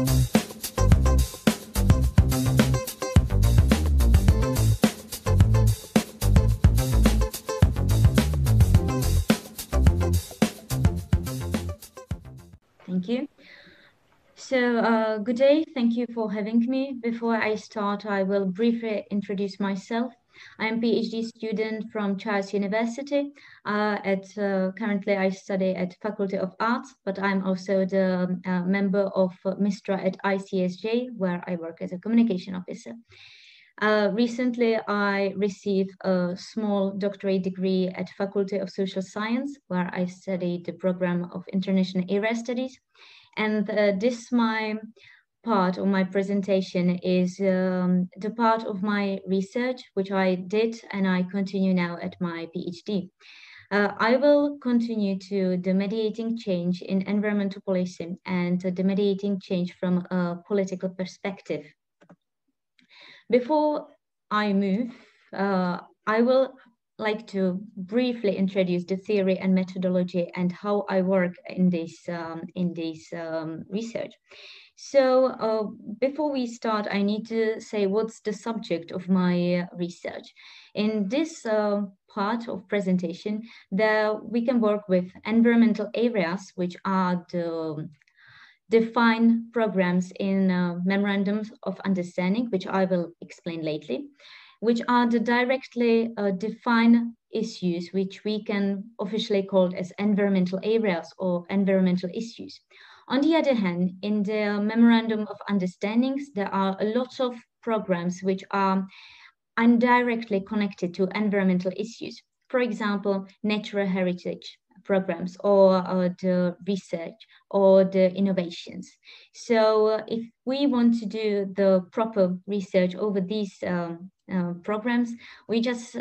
Thank you. So good day, thank you for having me. Before I start, I will briefly introduce myself. I am a PhD student from Czech University. Currently I study at Faculty of Arts, but I'm also the member of MISTRA at ICSJ, where I work as a communication officer. Recently, I received a small doctorate degree at Faculty of Social Science, where I studied the program of International Area Studies. And this my part of my presentation is the part of my research, which I did and I continue now at my PhD. I will continue to the mediating change in environmental policing and the mediating change from a political perspective. Before I move, I will like to briefly introduce the theory and methodology and how I work in this research. So before we start, I need to say what's the subject of my research. In this part of presentation, we can work with environmental areas, which are the defined programs in memorandums of understanding, which I will explain lately, which are the directly defined issues, which we can officially call as environmental areas or environmental issues. On the other hand, in the memorandum of understandings, there are a lot of programs which are indirectly connected to environmental issues. For example, natural heritage programs or the research or the innovations. So if we want to do the proper research over these programs, we just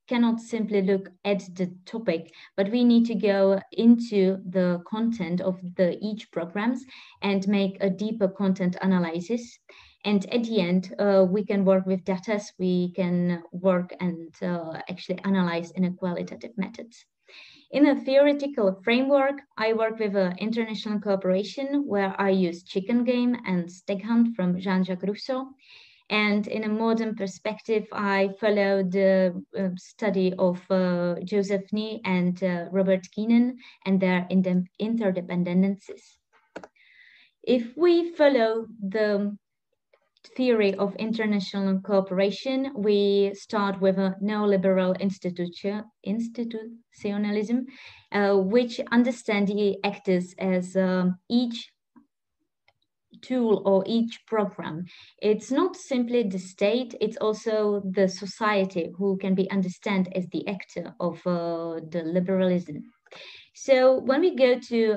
cannot simply look at the topic, but we need to go into the content of each programs and make a deeper content analysis. And at the end, we can work with data, we can work and actually analyze in a qualitative methods. In a theoretical framework, I work with an international cooperation where I use chicken game and stag hunt from Jean-Jacques Rousseau. And in a modern perspective, I follow the study of Joseph Nye and Robert Keenan and their interdependencies. If we follow the theory of international cooperation, we start with a neoliberal institutionalism, which understand the actors as each tool or each program. It's not simply the state, it's also the society who can be understood as the actor of the liberalism. So when we go to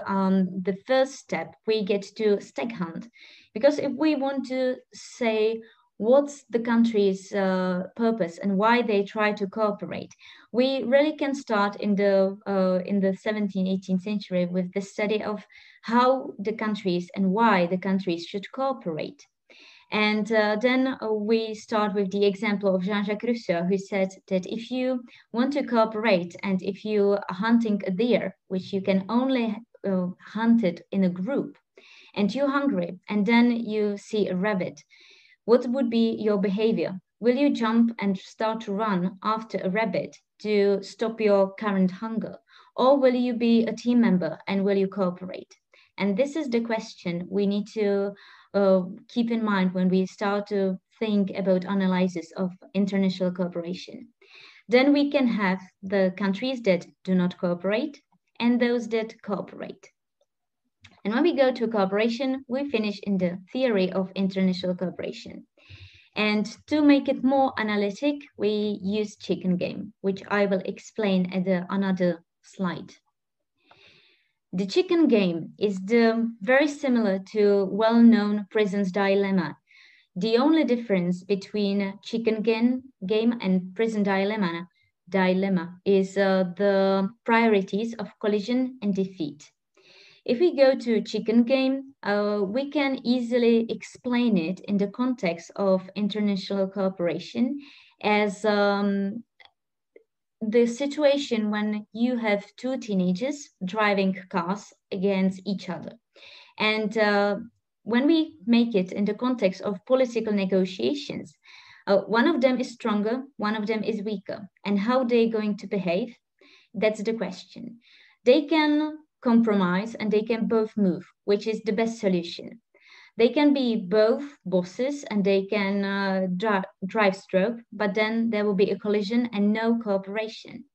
the first step, we get to stag hunt. Because if we want to say what's the country's purpose and why they try to cooperate, we really can start in the 17th, 18th century with the study of how the countries and why the countries should cooperate. And then we start with the example of Jean-Jacques Rousseau, who said that if you want to cooperate and if you are hunting a deer, which you can only hunt it in a group, and you're hungry, and then you see a rabbit, what would be your behavior? Will you jump and start to run after a rabbit to stop your current hunger? Or will you be a team member and will you cooperate? And this is the question we need to keep in mind when we start to think about analysis of international cooperation. Then we can have the countries that do not cooperate and those that cooperate. And when we go to cooperation, we finish in the theory of international cooperation. And to make it more analytic, we use chicken game, which I will explain at another slide. The chicken game is very similar to well-known prison's dilemma. The only difference between chicken game and prison dilemma is the priorities of collision and defeat. If we go to chicken game, we can easily explain it in the context of international cooperation as the situation when you have two teenagers driving cars against each other. And when we make it in the context of political negotiations, one of them is stronger, one of them is weaker. And how they're going to behave, that's the question. They can compromise and they can both move, which is the best solution. They can be both bosses and they can drive stroke, but then there will be a collision and no cooperation.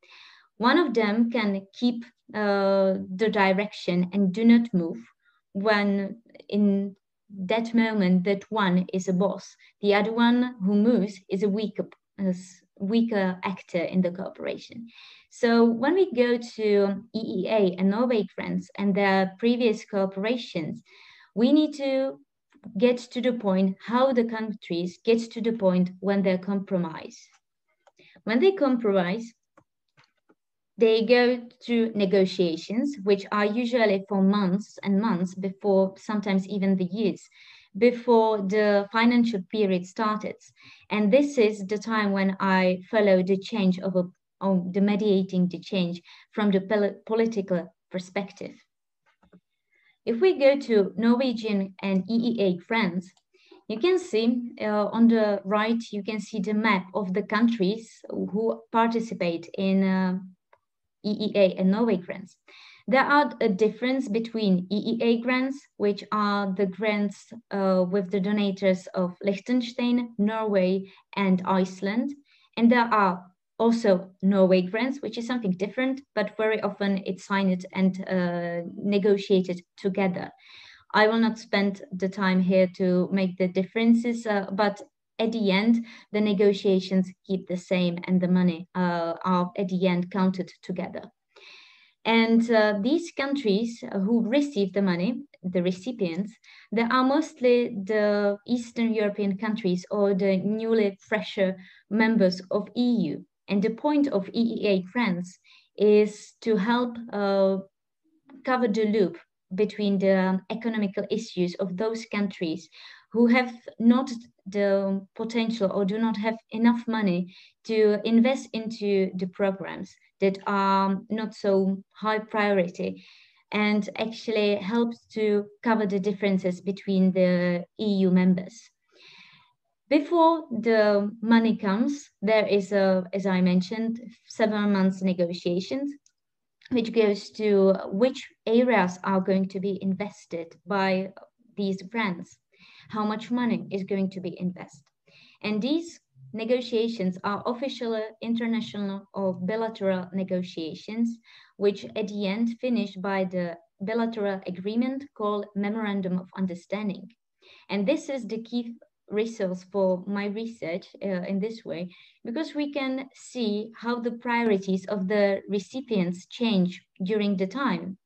One of them can keep the direction and do not move when in that moment that one is a boss. The other one who moves is a weaker actor in the cooperation. So when we go to EEA and Norway grants and their previous cooperations, we need to get to the point how the countries get to the point when they compromise. When they compromise, they go through negotiations, which are usually for months and months before, sometimes even the years, before the financial period started. And this is the time when I follow the change of the mediating the change from the political perspective. If we go to Norwegian and EEA grants, you can see on the right, you can see the map of the countries who participate in EEA and Norway grants. There are a difference between EEA grants, which are the grants with the donators of Liechtenstein, Norway, and Iceland. And there are also Norway grants, which is something different, but very often it's signed and negotiated together. I will not spend the time here to make the differences, but at the end, the negotiations keep the same and the money are at the end counted together. And these countries who receive the money, the recipients, they are mostly the Eastern European countries or the newly fresher members of EU. And the point of EEA grants is to help cover the loop between the economical issues of those countries who have not the potential or do not have enough money to invest into the programs that are not so high priority, and actually helps to cover the differences between the EU members. Before the money comes, there is, as I mentioned, several months negotiations, which goes to which areas are going to be invested by these grants, how much money is going to be invested. And these negotiations are official, international, or bilateral negotiations, which at the end finish by the bilateral agreement called Memorandum of Understanding. And this is the key resource for my research in this way, because we can see how the priorities of the recipients change during the time.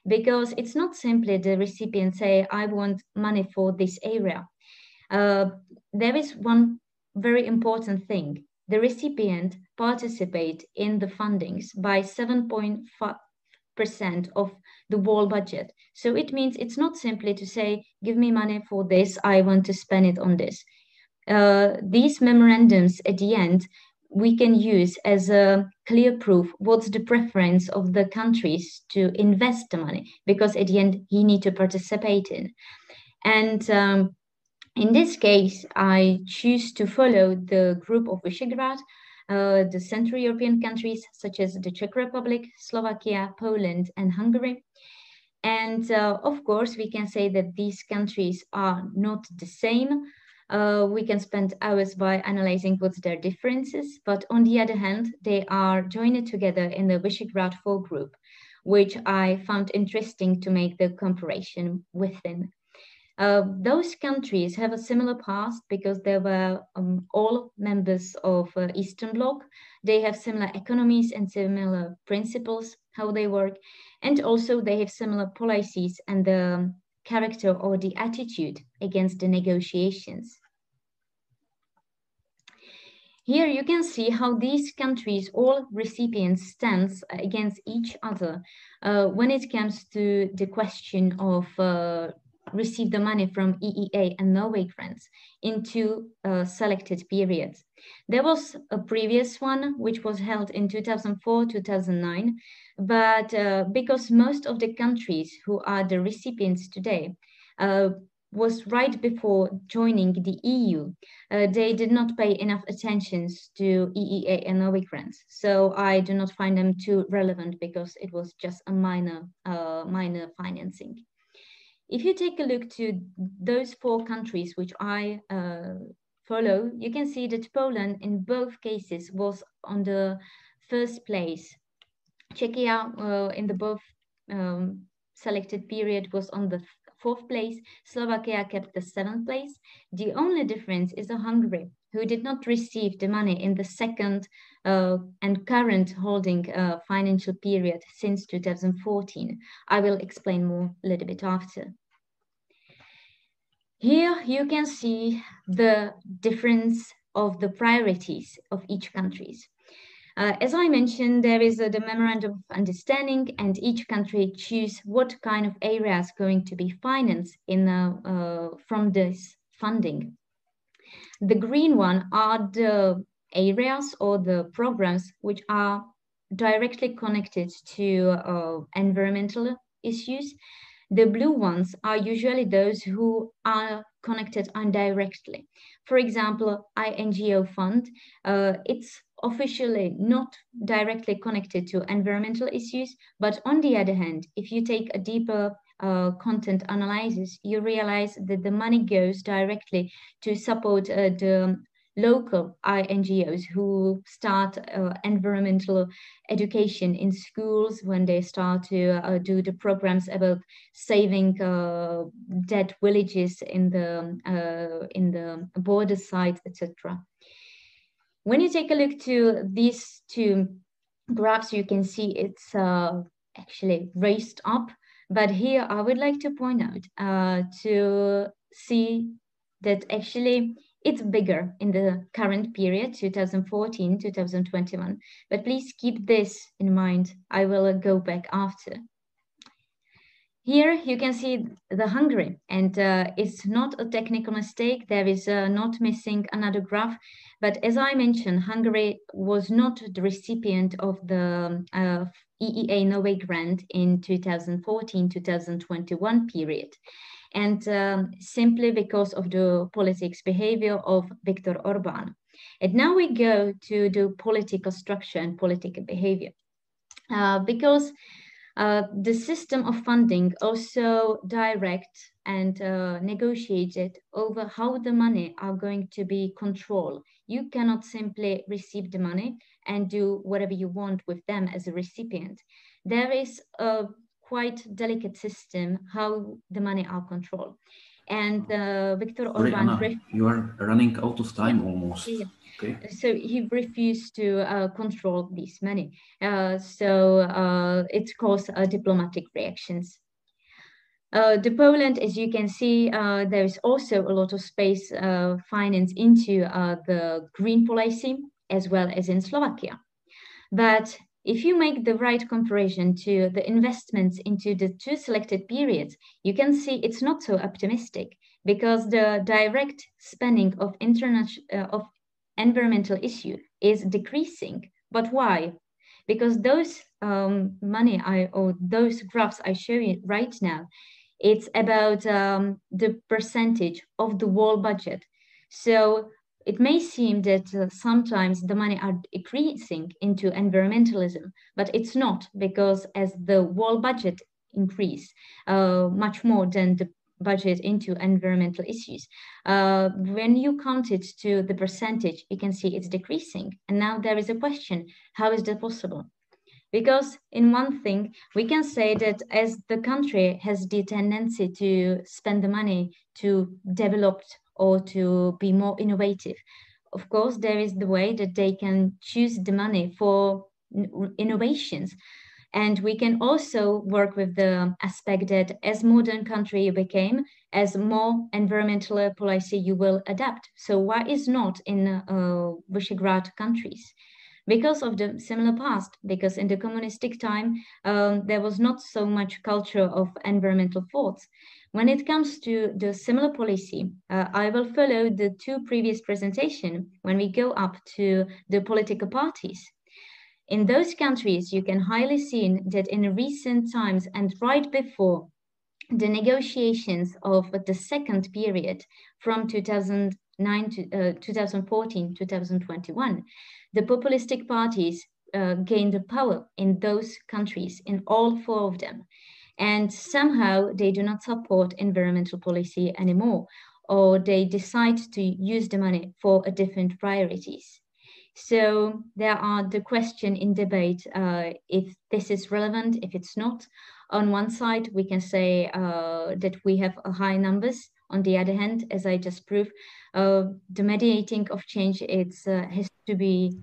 Because it's not simply the recipient say, I want money for this area. There is one very important thing. The recipient participate in the fundings by 7.5% of the whole budget. So it means it's not simply to say, give me money for this, I want to spend it on this. These memorandums at the end, we can use as a clear proof what's the preference of the countries to invest the money, because at the end, he need to participate in. And in this case, I choose to follow the group of Visegrad, the Central European countries, such as the Czech Republic, Slovakia, Poland, and Hungary. And of course, we can say that these countries are not the same. We can spend hours by analyzing what's their differences, but on the other hand, they are joined together in the Visegrad 4 group, which I found interesting to make the comparison within. Those countries have a similar past because they were all members of Eastern Bloc. They have similar economies and similar principles, how they work, and also they have similar policies and the character or the attitude against the negotiations. Here you can see how these countries, all recipients, stands against each other when it comes to the question of receive the money from EEA and Norway grants in two selected periods. There was a previous one which was held in 2004-2009, but because most of the countries who are the recipients today was right before joining the EU. They did not pay enough attention to EEA and Norway grants. So I do not find them too relevant because it was just a minor financing. If you take a look to those 4 countries which I follow, you can see that Poland in both cases was on the first place. Czechia in the both selected period was on the 4th place. Slovakia kept the 7th place. The only difference is Hungary, who did not receive the money in the second and current holding financial period since 2014. I will explain more a little bit after. Here you can see the difference of the priorities of each countries. As I mentioned, there is the memorandum of understanding, and each country choose what kind of areas going to be financed from this funding. The green one are the areas or the programs which are directly connected to environmental issues. The blue ones are usually those who are connected indirectly. For example, INGO fund, it's officially not directly connected to environmental issues, but on the other hand, if you take a deeper content analysis, you realize that the money goes directly to support the local INGOs who start environmental education in schools, when they start to do the programs about saving dead villages in the border sites, etc. When you take a look to these 2 graphs, you can see it's actually raised up. But here I would like to point out to see that actually it's bigger in the current period, 2014, 2021. But please keep this in mind. I will go back after. Here you can see the Hungary, and it's not a technical mistake. There is not missing another graph. But as I mentioned, Hungary was not the recipient of the EEA Norway grant in 2014-2021 period. And simply because of the politics behavior of Viktor Orban. And now we go to the political structure and political behavior. Because the system of funding also direct and negotiated over how the money are going to be controlled. You cannot simply receive the money and do whatever you want with them as a recipient. There is a quite delicate system how the money are controlled. And Viktor Sorry, Orban... Anna, you are running out of time almost. Yeah. Okay. So he refused to control this money. It caused diplomatic reactions. The Poland, as you can see, there is also a lot of space finance into the green policy, as well as in Slovakia. But if you make the right comparison to the investments into the 2 selected periods, you can see it's not so optimistic, because the direct spending of environmental issue is decreasing. But why? Because those those graphs I show you right now, it's about the percentage of the whole budget. So it may seem that sometimes the money are decreasing into environmentalism, but it's not, because as the whole budget increase much more than the budget into environmental issues, when you count it to the percentage, you can see it's decreasing. And now there is a question, how is that possible? Because in one thing, we can say that as the country has the tendency to spend the money to develop or to be more innovative, of course, there is the way that they can choose the money for innovations. And we can also work with the aspect that as modern country you became, as more environmental policy you will adapt. So why is not in Visegrad countries? Because of the similar past, because in the communistic time, there was not so much culture of environmental thoughts. When it comes to the similar policy, I will follow the 2 previous presentations when we go up to the political parties. In those countries, you can highly see that in recent times and right before the negotiations of the second period from 2009 to 2014, 2021, the populistic parties gained the power in those countries, in all 4 of them. And somehow they do not support environmental policy anymore, or they decide to use the money for a different priorities. So there are the question in debate if this is relevant, if it's not. On one side, we can say that we have high numbers. On the other hand, as I just proved, the mediating of change has to be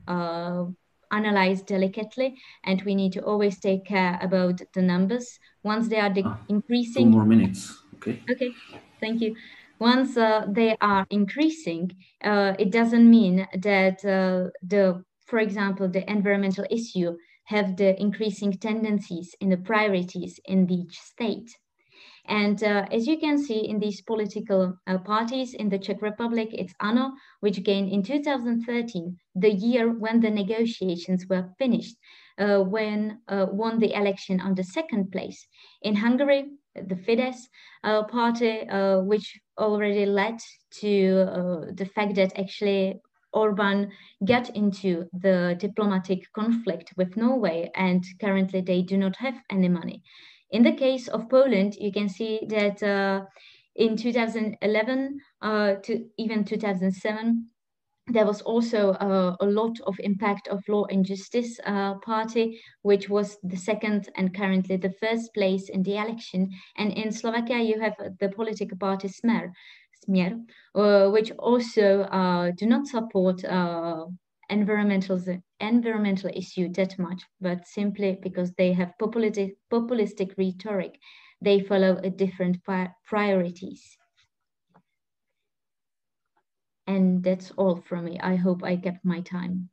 analyzed delicately, and we need to always take care about the numbers. Once they are increasing. 2 more minutes, okay? Okay, thank you. Once they are increasing, it doesn't mean that for example, the environmental issue have the increasing tendencies in the priorities in each state. And as you can see in these political parties in the Czech Republic, it's ANO, which gained in 2013, the year when the negotiations were finished, when won the election on the 2nd place. In Hungary, the Fidesz party, which already led to the fact that actually Orban got into the diplomatic conflict with Norway, and currently they do not have any money. In the case of Poland, you can see that in 2011 to even 2007, there was also a lot of impact of Law and Justice party, which was the 2nd and currently the 1st place in the election. And in Slovakia, you have the political party Smer, which also do not support environmental issue that much, but simply because they have populistic rhetoric, they follow a different priorities. And that's all from me. I hope I kept my time.